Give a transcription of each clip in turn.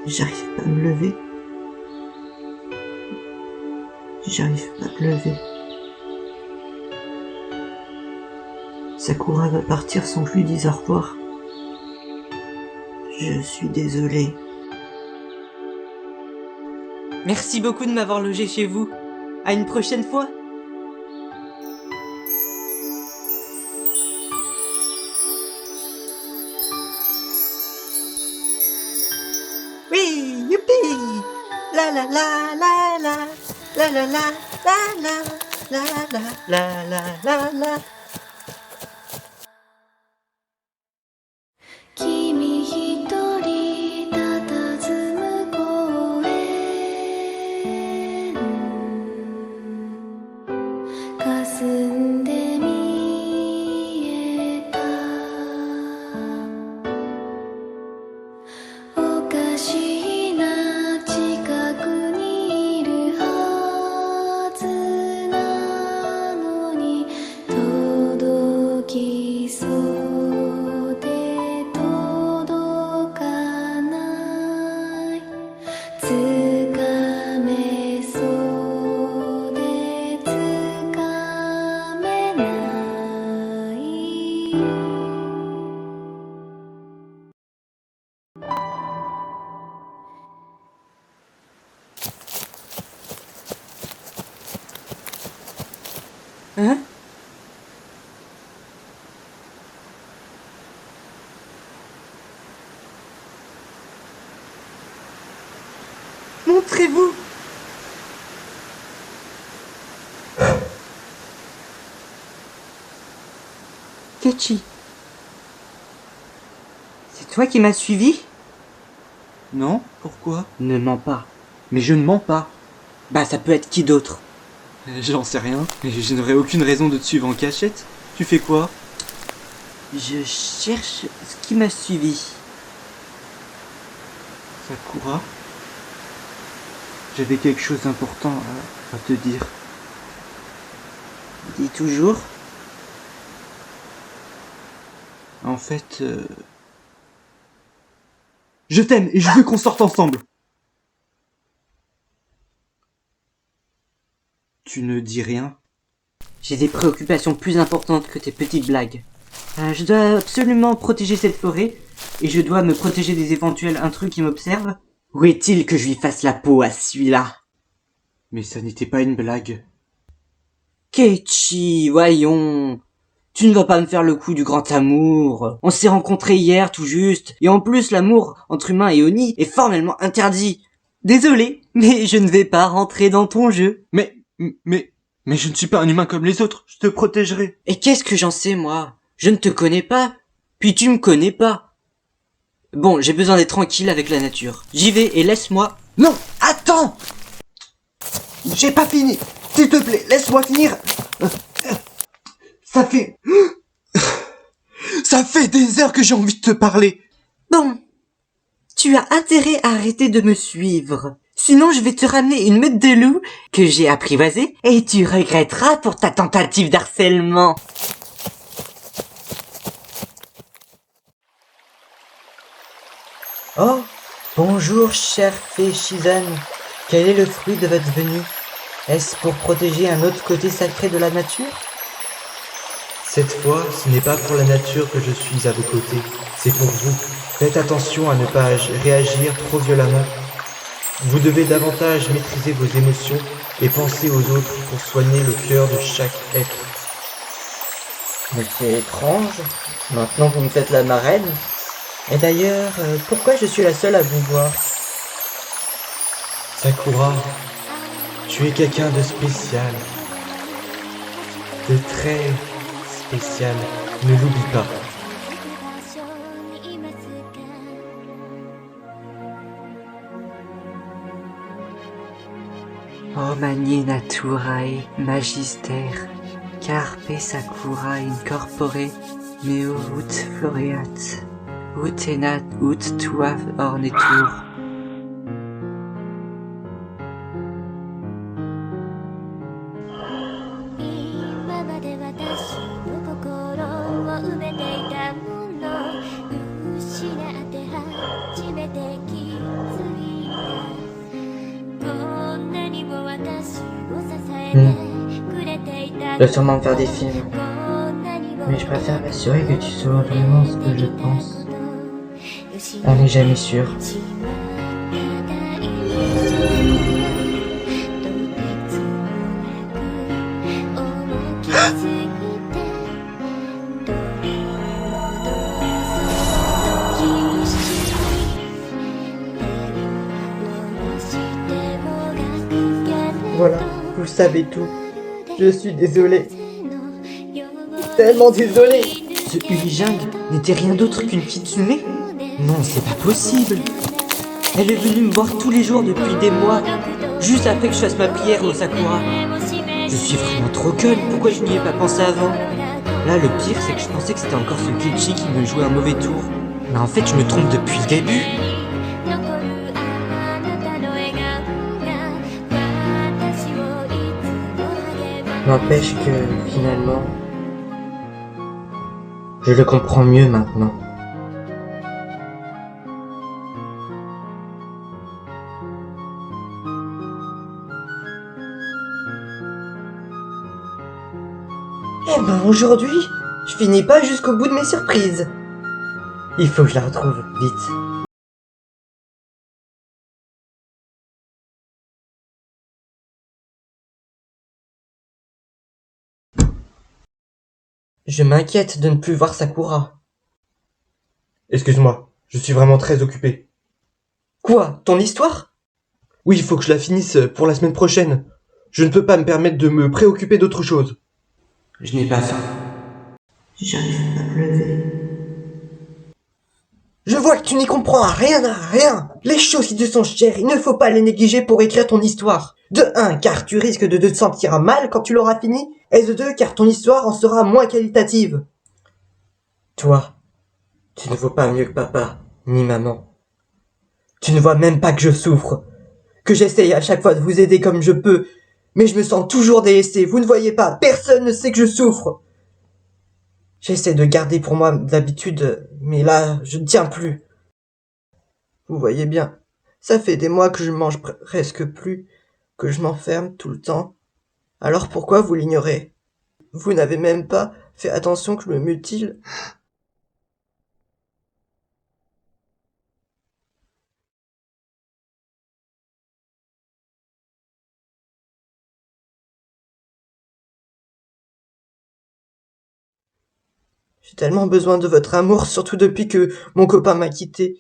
J'arrive pas à me lever. J'arrive pas à me lever. Sakura va partir sans que je lui dise au revoir. Je suis désolé. Merci beaucoup de m'avoir logé chez vous. À une prochaine fois. Oui, youpi! La la la la la, la la la la la, la la la la. 君一人佇む公園霞んで見えたおかしいな近くにいるはずなのに届きそうで届かないつかめそうでつかめないHein? Montrez-vous! Kechi. C'est toi qui m'as suivi? Non, pourquoi? Ne mens pas. Mais je ne mens pas. Bah ça peut être qui d'autre? J'en sais rien, mais je n'aurais aucune raison de te suivre en cachette. Tu fais quoi? Je cherche ce qui m'a suivi. Sakura? J'avais quelque chose d'important à te dire. Dis toujours. En fait, je t'aime et je veux qu'on sorte ensemble. Tu ne dis rien? J'ai des préoccupations plus importantes que tes petites blagues. Je dois absolument protéger cette forêt, et je dois me protéger des éventuels intrus qui m'observent. Où est-il que je lui fasse la peau à celui-là? Mais ça n'était pas une blague. Keiichi, voyons. Tu ne vas pas me faire le coup du grand amour. On s'est rencontrés hier tout juste, et en plus l'amour entre humains et Oni est formellement interdit. Désolé, mais je ne vais pas rentrer dans ton jeu. Mais je ne suis pas un humain comme les autres, je te protégerai. Et qu'est-ce que j'en sais, moi? Je ne te connais pas, puis tu me connais pas. Bon, j'ai besoin d'être tranquille avec la nature. J'y vais et laisse-moi... Non, attends! J'ai pas fini. S'il te plaît, laisse-moi finir. Ça fait des heures que j'ai envie de te parler. Bon, tu as intérêt à arrêter de me suivre. Sinon, je vais te ramener une meute de loups que j'ai apprivoisée et tu regretteras pour ta tentative d'harcèlement. Oh, bonjour, chère fée Shizan. Quel est le fruit de votre venue? Est-ce pour protéger un autre côté sacré de la nature? Cette fois, ce n'est pas pour la nature que je suis à vos côtés, c'est pour vous. Faites attention à ne pas réagir trop violemment. Vous devez davantage maîtriser vos émotions et penser aux autres pour soigner le cœur de chaque être. Mais c'est étrange. Maintenant vous me faites la marraine. Et d'ailleurs, pourquoi je suis la seule à vous voir? Sakura, tu es quelqu'un de spécial. De très spécial. Ne l'oublie pas. Oh Manie Naturae Magister Carpe Sakura incorpore meo ut floreat ut enat ut tua ornetur. の心を埋めていたもの失って初めて気づいたこんなにも私を支えてくれていたJe dois sûrement me faire des films. Mais je préfère m'assurer que tu sois vraiment ce que je pense. On n'est jamais sûr. Voilà, vous savez tout. Je suis désolé. Tellement désolé. Ce Ulijang n'était rien d'autre qu'une kitsune? Non, c'est pas possible. Elle est venue me voir tous les jours depuis des mois, juste après que je fasse ma prière au Sakura. Je suis vraiment trop conne, pourquoi je n'y ai pas pensé avant? Là, le pire, c'est que je pensais que c'était encore ce Kichi qui me jouait un mauvais tour. Mais en fait, je me trompe depuis le début. N'empêche que, finalement, je le comprends mieux maintenant. Eh ben aujourd'hui, je finis pas jusqu'au bout de mes surprises. Il faut que je la retrouve, vite. Je m'inquiète de ne plus voir Sakura. Excuse-moi, je suis vraiment très occupé. Quoi, ton histoire? Oui, il faut que je la finisse pour la semaine prochaine. Je ne peux pas me permettre de me préoccuper d'autre chose. Je n'ai pas faim. J'arrive pas à me lever. Je vois que tu n'y comprends rien à rien. Les choses qui te sont chères, il ne faut pas les négliger pour écrire ton histoire. De 1, car tu risques de te sentir mal quand tu l'auras fini. Et de 2, car ton histoire en sera moins qualitative. Toi, tu ne vaux pas mieux que papa, ni maman. Tu ne vois même pas que je souffre. Que j'essaye à chaque fois de vous aider comme je peux. Mais je me sens toujours délaissé, vous ne voyez pas, personne ne sait que je souffre. J'essaie de garder pour moi d'habitude, mais là, je ne tiens plus. Vous voyez bien, ça fait des mois que je mange presque plus, que je m'enferme tout le temps. Alors pourquoi vous l'ignorez? Vous n'avez même pas fait attention que je me mutile. J'ai tellement besoin de votre amour, surtout depuis que mon copain m'a quitté.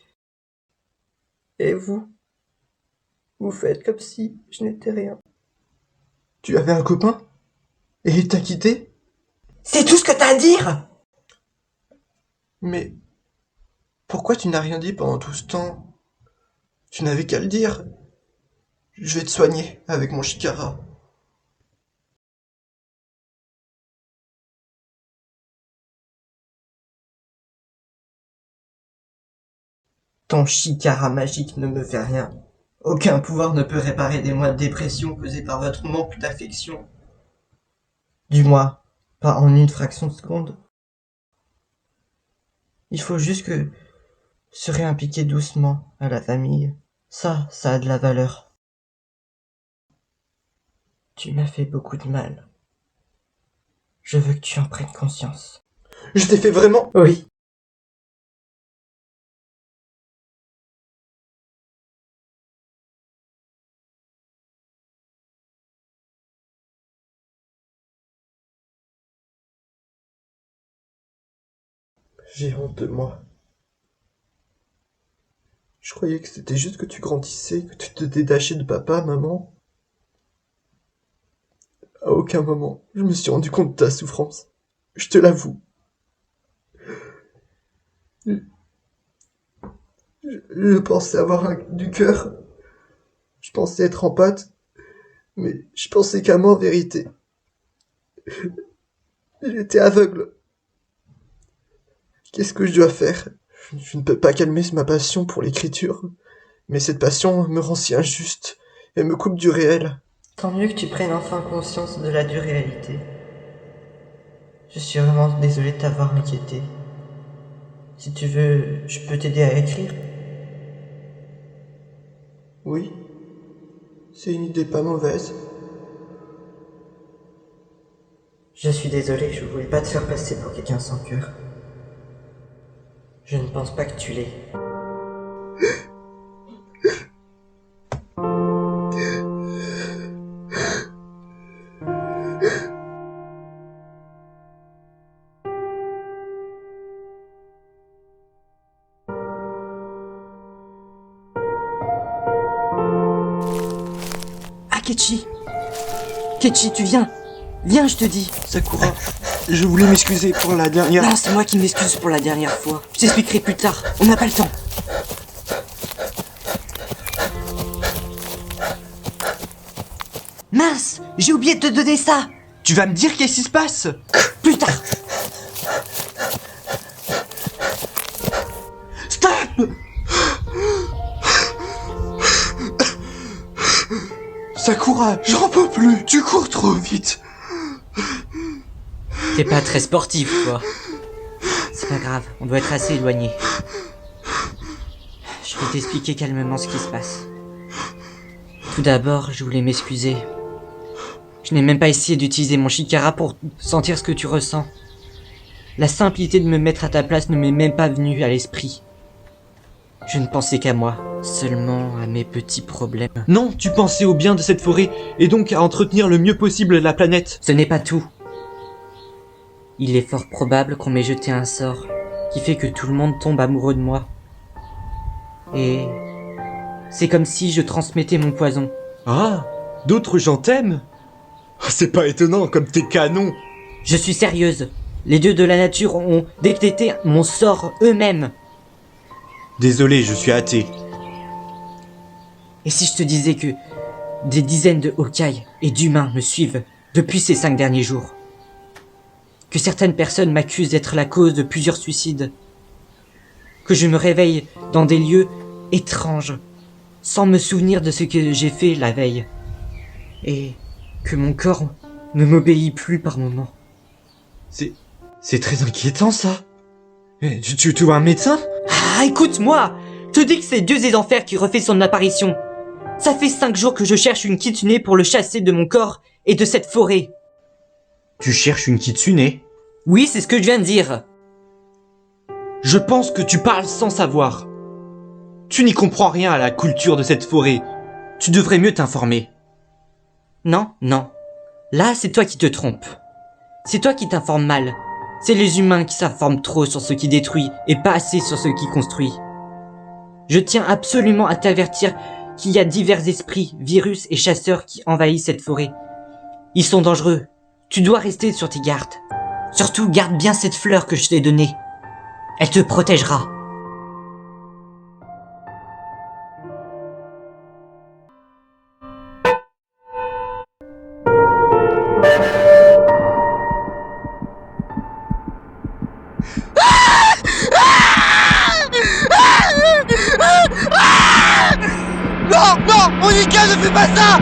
Et vous faites comme si je n'étais rien. Tu avais un copain? Et il t'a quitté? C'est tout ce que t'as à dire? Mais pourquoi tu n'as rien dit pendant tout ce temps? Tu n'avais qu'à le dire. Je vais te soigner avec mon shikara. Ton shikara magique ne me fait rien. Aucun pouvoir ne peut réparer des mois de dépression causés par votre manque d'affection. Du moins, pas en une fraction de seconde. Il faut juste que se réimpliquer doucement à la famille. Ça a de la valeur. Tu m'as fait beaucoup de mal. Je veux que tu en prennes conscience. Je t'ai fait vraiment... Oui. J'ai honte de moi. Je croyais que c'était juste que tu grandissais, que tu te détachais de papa, maman. À aucun moment, je me suis rendu compte de ta souffrance. Je te l'avoue. Je pensais avoir du cœur. Je pensais être en pâte. Mais je pensais qu'à moi en vérité. J'étais aveugle. Qu'est-ce que je dois faire? Je ne peux pas calmer ma passion pour l'écriture. Mais cette passion me rend si injuste et me coupe du réel. Tant mieux que tu prennes enfin conscience de la dure réalité. Je suis vraiment désolé de t'avoir inquiété. Si tu veux, je peux t'aider à écrire. Oui, c'est une idée pas mauvaise. Je suis désolé, je voulais pas te faire passer pour quelqu'un sans cœur. Je ne pense pas que tu l'es. Ah, Ketchi! Ketchi, tu viens! Viens, je te dis! Sakura, je voulais m'excuser pour la dernière... Non, c'est moi qui m'excuse pour la dernière fois. Je t'expliquerai plus tard. On n'a pas le temps. Mince! J'ai oublié de te donner ça! Tu vas me dire qu'est-ce qui se passe? Plus tard! Stop! Sakura, j'en peux plus, tu cours trop vite. T'es pas très sportif, toi. C'est pas grave, on doit être assez éloigné. Je vais t'expliquer calmement ce qui se passe. Tout d'abord, je voulais m'excuser. Je n'ai même pas essayé d'utiliser mon Chikara pour sentir ce que tu ressens. La simple idée de me mettre à ta place ne m'est même pas venue à l'esprit. Je ne pensais qu'à moi, seulement à mes petits problèmes. Non, tu pensais au bien de cette forêt, et donc à entretenir le mieux possible la planète. Ce n'est pas tout. Il est fort probable qu'on m'ait jeté un sort qui fait que tout le monde tombe amoureux de moi. Et c'est comme si je transmettais mon poison. Ah, d'autres gens t'aiment? C'est pas étonnant, comme t'es canon. Je suis sérieuse. Les dieux de la nature ont décrété mon sort eux-mêmes. Désolé, je suis athée. Et si je te disais que des dizaines de Hokage et d'humains me suivent depuis ces 5 derniers jours? Que certaines personnes m'accusent d'être la cause de plusieurs suicides? Que je me réveille dans des lieux étranges, sans me souvenir de ce que j'ai fait la veille? Et que mon corps ne m'obéit plus par moments? C'est très inquiétant, ça. Tu vois un médecin? Ah, écoute-moi! Je te dis que c'est Dieu des Enfers qui refait son apparition. Ça fait 5 jours que je cherche une kitsune pour le chasser de mon corps et de cette forêt. Tu cherches une kitsune? Oui, c'est ce que je viens de dire. Je pense que tu parles sans savoir. Tu n'y comprends rien à la culture de cette forêt. Tu devrais mieux t'informer. Non, non. Là, c'est toi qui te trompes. C'est toi qui t'informes mal. C'est les humains qui s'informent trop sur ce qui détruit et pas assez sur ce qui construit. Je tiens absolument à t'avertir qu'il y a divers esprits, virus et chasseurs qui envahissent cette forêt. Ils sont dangereux. Tu dois rester sur tes gardes. Surtout, garde bien cette fleur que je t'ai donnée. Elle te protégera. Non, non, Monica, ne fais pas ça!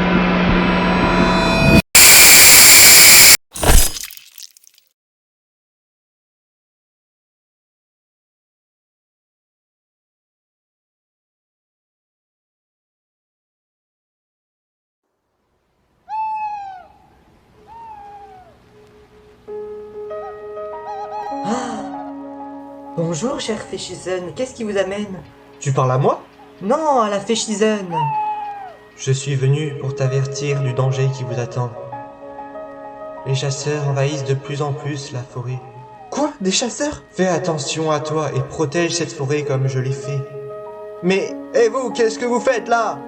Bonjour, cher Féchisen, qu'est-ce qui vous amène? Tu parles à moi? Non, à la Féchisen. Je suis venu pour t'avertir du danger qui vous attend. Les chasseurs envahissent de plus en plus la forêt. Quoi? Des chasseurs? Fais attention à toi et protège cette forêt comme je l'ai fait. Mais, et vous, qu'est-ce que vous faites là?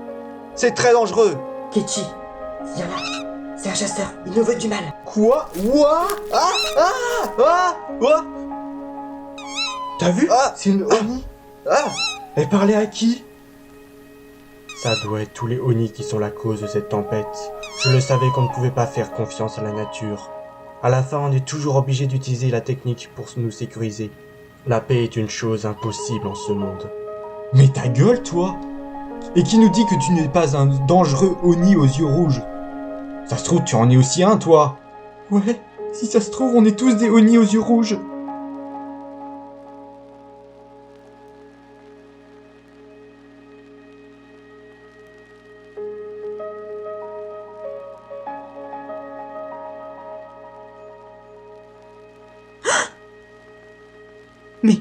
C'est très dangereux. Ketchi, viens là. C'est un chasseur, il nous veut du mal. Quoi? Ouah? Ah! Ah! Ah! Ouah! T'as vu? Ah! C'est une Oni. Ah! Elle parlait à qui? Ça doit être tous les Oni qui sont la cause de cette tempête. Je le savais qu'on ne pouvait pas faire confiance à la nature. À la fin, on est toujours obligé d'utiliser la technique pour nous sécuriser. La paix est une chose impossible en ce monde. Mais ta gueule, toi! Et qui nous dit que tu n'es pas un dangereux Oni aux yeux rouges? Ça se trouve, tu en es aussi un, toi! Ouais, Si ça se trouve, on est tous des Oni aux yeux rouges. Mais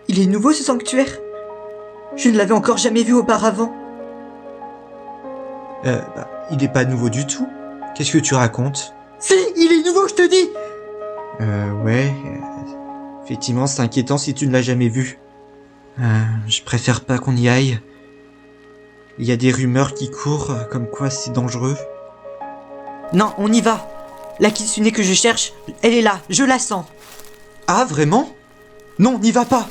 il est nouveau ce sanctuaire. Je ne l'avais encore jamais vu auparavant. Il est pas nouveau du tout. Qu'est-ce que tu racontes? Si, il est nouveau, je te dis. Ouais. Effectivement, c'est inquiétant si tu ne l'as jamais vu. Je préfère pas qu'on y aille. Il y a des rumeurs qui courent, comme quoi c'est dangereux. Non, on y va. La kitsune que je cherche, elle est là, je la sens. Ah, vraiment? Non, n'y va pas!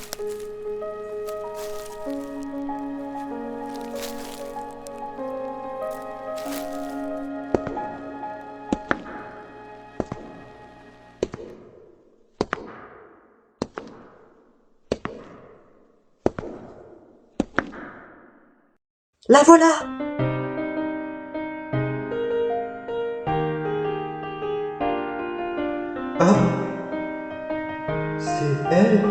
La voilà. Ah! C'est elle?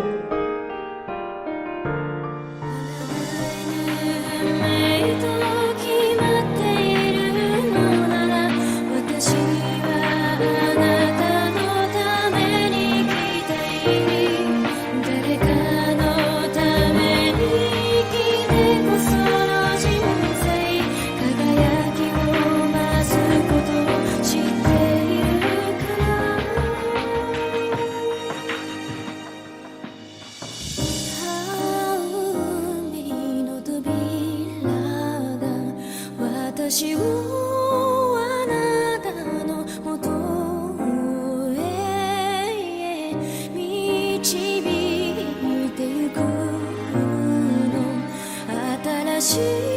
She